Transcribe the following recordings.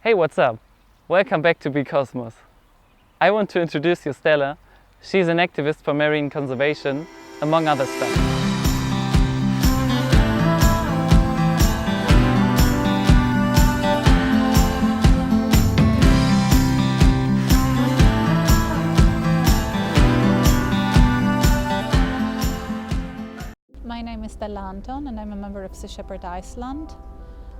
Hey, what's up? Welcome back to BeCosmoss. I want to introduce you Stella. She's an activist for marine conservation, among other stuff. My name is Stella Anton and I'm a member of Sea Shepherd Iceland.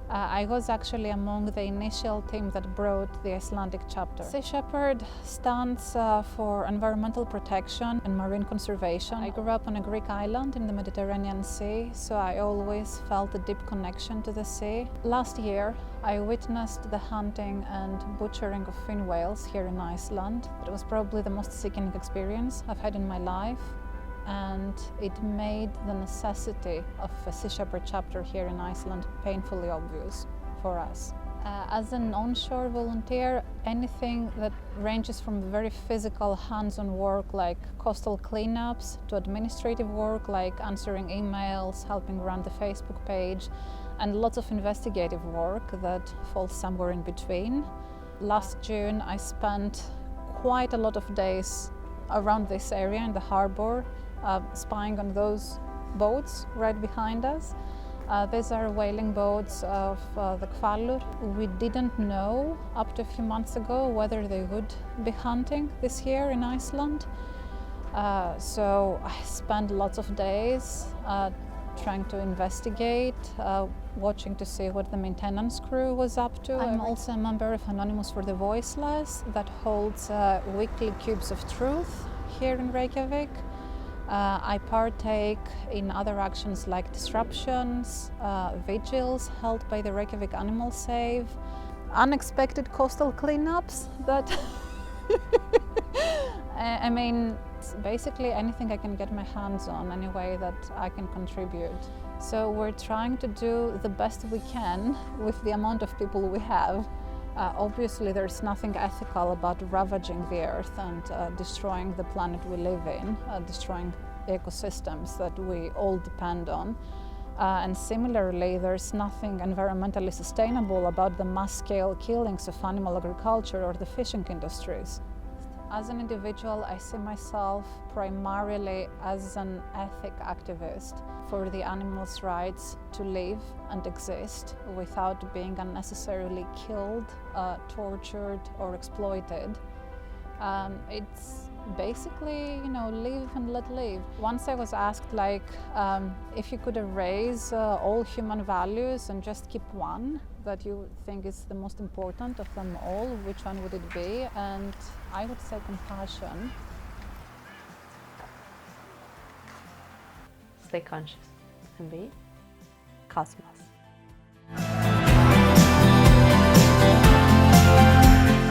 I was actually among the initial team that brought the Icelandic chapter. Sea Shepherd stands for environmental protection and marine conservation. I grew up on a Greek island in the Mediterranean Sea, so I always felt a deep connection to the sea. Last year, I witnessed the hunting and butchering of fin whales here in Iceland. It was probably the most sickening experience I've had in my life, and it made the necessity of a Sea Shepherd chapter here in Iceland painfully obvious for us. As an onshore volunteer, anything that ranges from very physical hands-on work like coastal cleanups to administrative work like answering emails, helping run the Facebook page, and lots of investigative work that falls somewhere in between. Last June, I spent quite a lot of days around this area in the harbor, spying on those boats right behind us. These are whaling boats of the Kvalur. We didn't know up to a few months ago whether they would be hunting this year in Iceland. So I spent lots of days trying to investigate, watching to see what the maintenance crew was up to. I'm also a member of Anonymous for the Voiceless that holds weekly cubes of truth here in Reykjavik. I partake in other actions like disruptions, vigils held by the Reykjavik Animal Save, unexpected coastal cleanups that I mean, basically anything I can get my hands on, any way that I can contribute. So we're trying to do the best we can with the amount of people we have. Obviously, there's nothing ethical about ravaging the earth and destroying the planet we live in, destroying ecosystems that we all depend on. And similarly, there's nothing environmentally sustainable about the mass-scale killings of animal agriculture or the fishing industries. As an individual, I see myself primarily as an ethic activist for the animals' rights to live and exist without being unnecessarily killed, tortured, or exploited. It's basically, live and let live. Once I was asked, if you could erase all human values and just keep one that you think is the most important of them all, which one would it be? And I would say compassion. Stay conscious and be cosmos.